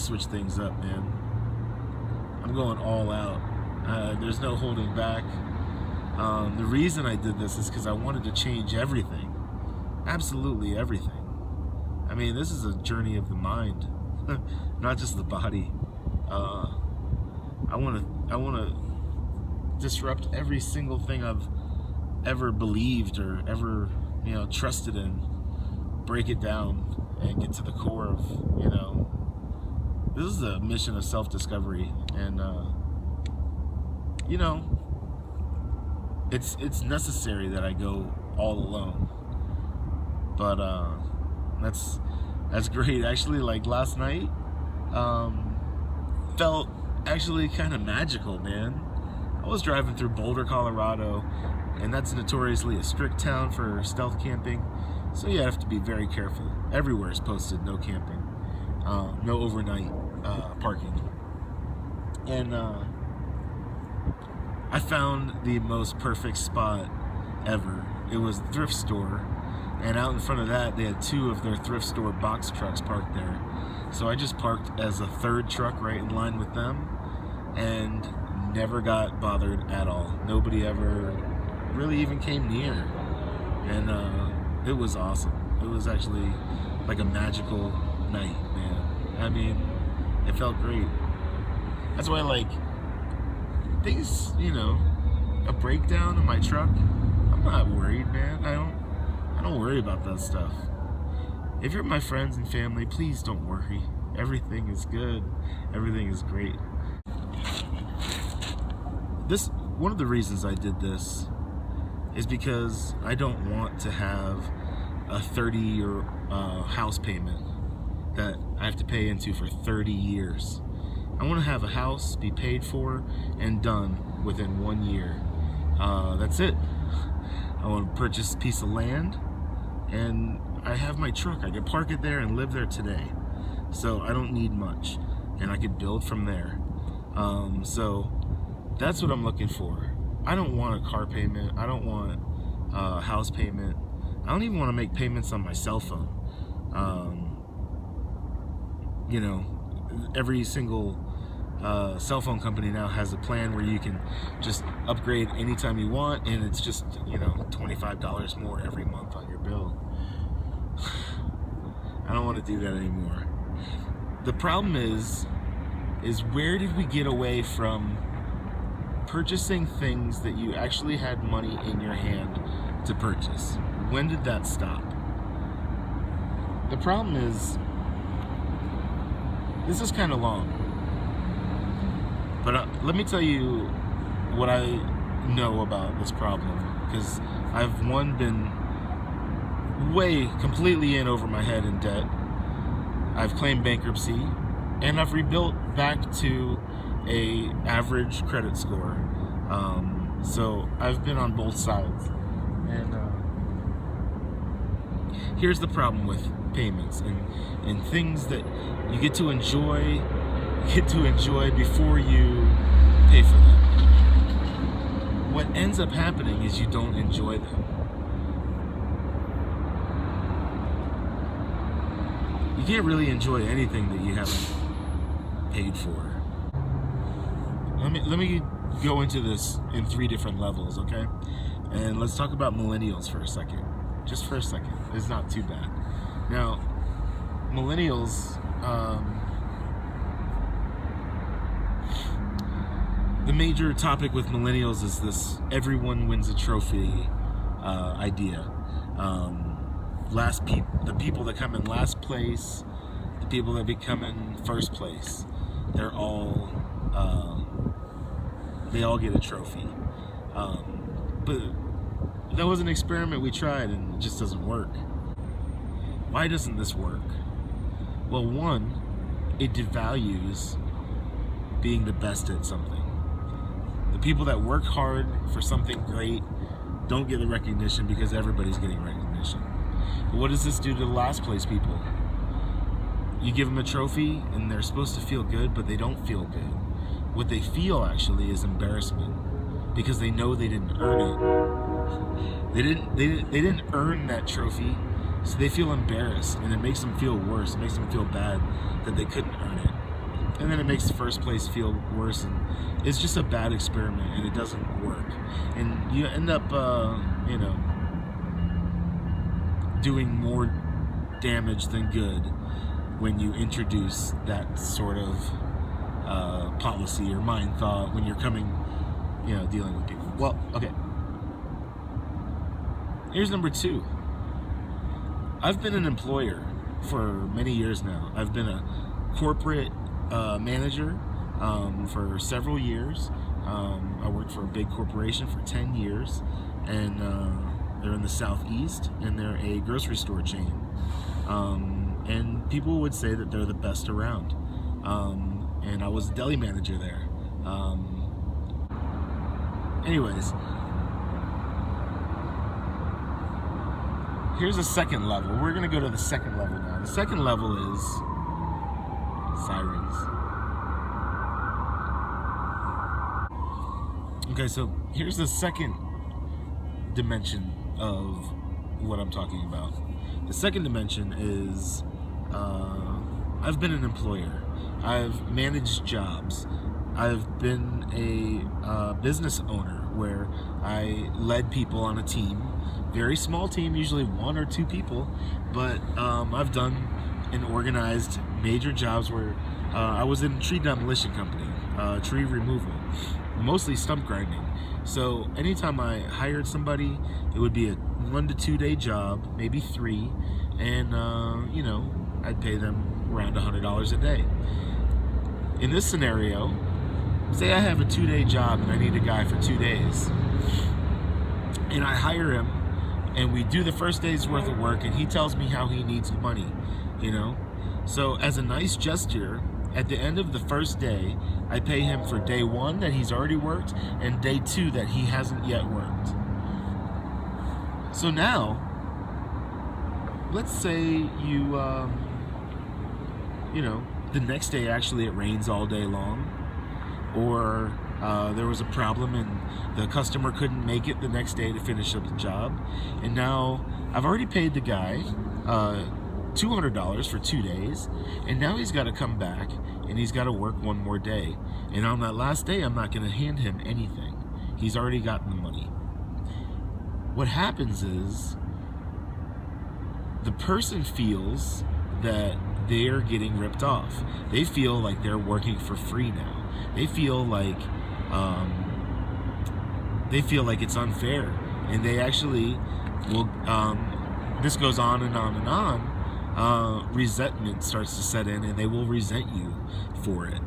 switch things up, man. I'm going all out. There's no holding back. The reason I did this is because I wanted to change everything. Absolutely everything. I mean, this is a journey of the mind, not just the body. I want to disrupt every single thing I've ever believed or ever, trusted in. Break it down and get to the core of, this is a mission of self-discovery, and it's necessary that I go all alone. But that's great. Actually, like last night, felt actually kind of magical, man. I was driving through Boulder, Colorado, and that's notoriously a strict town for stealth camping, so you have to be very careful. Everywhere is posted no camping, no overnight parking. And I found the most perfect spot ever. It was a thrift store, and out in front of that they had two of their thrift store box trucks parked there. So I just parked as a third truck right in line with them and never got bothered at all. Nobody ever really even came near, and it was awesome. It was actually like a magical night, man. I mean, it felt great. That's why, like, things, a breakdown in my truck, I'm not worried, man. I don't worry about that stuff. If you're my friends and family, please don't worry. Everything is good. Everything is great. One of the reasons I did this is because I don't want to have a 30-year house payment that I have to pay into for 30 years. I want to have a house be paid for and done within 1 year. That's it. I want to purchase a piece of land, and I have my truck. I can park it there and live there today. So I don't need much, and I can build from there. So that's what I'm looking for. I don't want a car payment. I don't want a house payment. I don't even want to make payments on my cell phone. Every single cell phone company now has a plan where you can just upgrade anytime you want, and it's just, $25 more every month on your bill. I don't want to do that anymore. The problem is where did we get away from purchasing things that you actually had money in your hand to purchase? When did that stop? The problem is, this is kind of long, but let me tell you what I know about this problem, because I've been way completely in over my head in debt. I've claimed bankruptcy, and I've rebuilt back to a average credit score. So I've been on both sides, and here's the problem with payments and things that you get to enjoy before you pay for them. What ends up happening is you don't enjoy them. You can't really enjoy anything that you haven't paid for. Let me go into this in 3 different levels, okay? And let's talk about millennials for a second. Just for a second. It's not too bad. Now, millennials, the major topic with millennials is this everyone wins a trophy idea. The people that come in last place, the people that become in first place, they all get a trophy. But that was an experiment we tried, and it just doesn't work. Why doesn't this work? Well, one, it devalues being the best at something. The people that work hard for something great don't get the recognition because everybody's getting recognition. But what does this do to the last place people? You give them a trophy and they're supposed to feel good, but they don't feel good. What they feel actually is embarrassment, because they know they didn't earn it. They didn't earn that trophy, so they feel embarrassed, and it makes them feel worse. It makes them feel bad that they couldn't earn it. and then it makes the first place feel worse, and it's just a bad experiment, and it doesn't work, and you end up doing more damage than good when you introduce that sort of policy or mind thought when you're dealing with people. Well, okay, here's number 2. I've been an employer for many years now. I've been a corporate manager for several years. I worked for a big corporation for 10 years, and they're in the Southeast, and they're a grocery store chain. And people would say that they're the best around. And I was a deli manager there. Anyways, here's a second level. We're gonna go to the second level now. The second level is sirens. Okay, so here's the second dimension of what I'm talking about. The second dimension is I've been an employer. I've managed jobs. I've been a business owner where I led people on a team. Very small team, usually 1 or 2 people, but I've done and organized major jobs where I was in a tree demolition company, tree removal, mostly stump grinding. So anytime I hired somebody, it would be a 1 to 2 day job, maybe 3, and I'd pay them around $100 a day. In this scenario, say I have a 2-day job and I need a guy for 2 days, and I hire him, and we do the first day's worth of work, and he tells me how he needs money, So as a nice gesture, at the end of the first day, I pay him for day 1 that he's already worked and day 2 that he hasn't yet worked. So now, let's say the next day actually it rains all day long, or there was a problem and the customer couldn't make it the next day to finish up the job, and now I've already paid the guy $200 for 2 days, and now he's got to come back and he's got to work 1 more day, and on that last day I'm not going to hand him anything. He's already gotten the money. What happens is the person feels that they're getting ripped off. They feel like they're working for free now. They feel like it's unfair, and they actually will. This goes on and on and on. Resentment starts to set in, and they will resent you for it.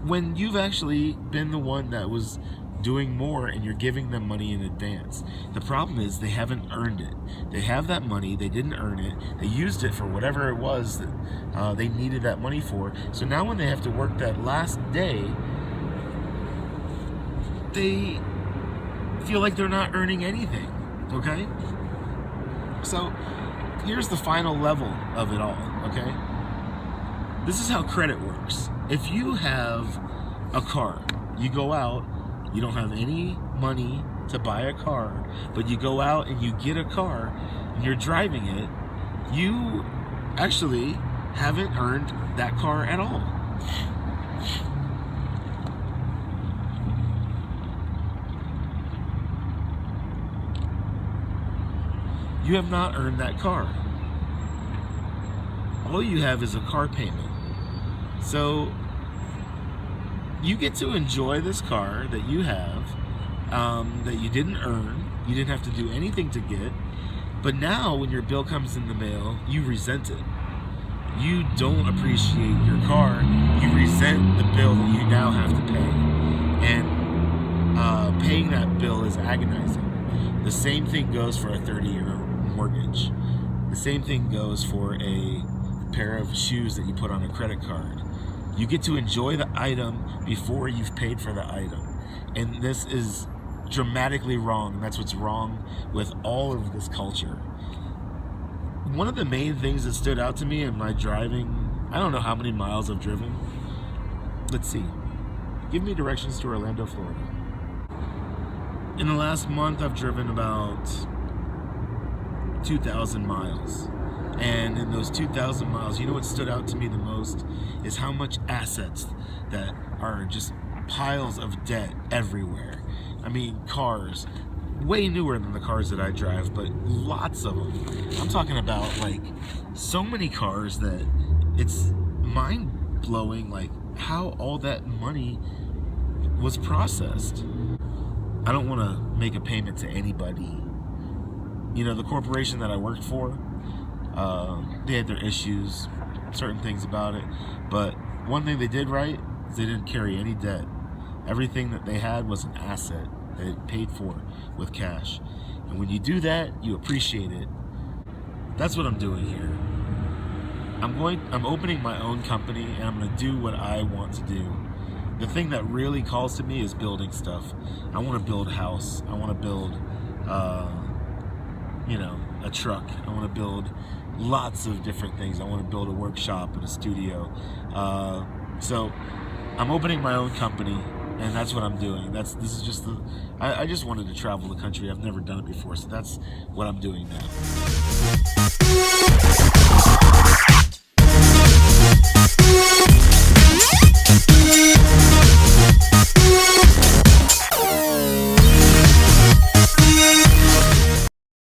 When you've actually been the one that was doing more and you're giving them money in advance. The problem is they haven't earned it. They have that money, they didn't earn it, they used it for whatever it was that they needed that money for. So now when they have to work that last day, they feel like they're not earning anything, okay? So here's the final level of it all, okay? This is how credit works. If you have a car, you go out, you don't have any money to buy a car, but you go out and you get a car and you're driving it, you actually haven't earned that car at all. You have not earned that car. All you have is a car payment. So you get to enjoy this car that you have, that you didn't earn, you didn't have to do anything to get, but now when your bill comes in the mail, you resent it. You don't appreciate your car, you resent the bill that you now have to pay. And paying that bill is agonizing. The same thing goes for a 30-year mortgage. The same thing goes for a pair of shoes that you put on a credit card. You get to enjoy the item before you've paid for the item. And this is dramatically wrong. And that's what's wrong with all of this culture. One of the main things that stood out to me in my driving, I don't know how many miles I've driven. Let's see. Give me directions to Orlando, Florida. In the last month, I've driven about 2,000 miles. And in those 2,000 miles, you know what stood out to me the most is how much assets that are just piles of debt everywhere. I mean, cars, way newer than the cars that I drive, but lots of them. I'm talking about like so many cars that it's mind-blowing, like how all that money was processed. I don't want to make a payment to anybody. You know, the corporation that I worked for, they had their issues, certain things about it, but one thing they did right is they didn't carry any debt. Everything that they had was an asset that it paid for with cash. And when you do that, you appreciate it. That's what I'm doing here. I'm opening my own company, and I'm going to do what I want to do. The thing that really calls to me is building stuff. I want to build a house. I want to build, a truck. I want to build lots of different things. I want to build a workshop and a studio. So I'm opening my own company, and that's what I'm doing. I just wanted to travel the country. I've never done it before, so that's what I'm doing now.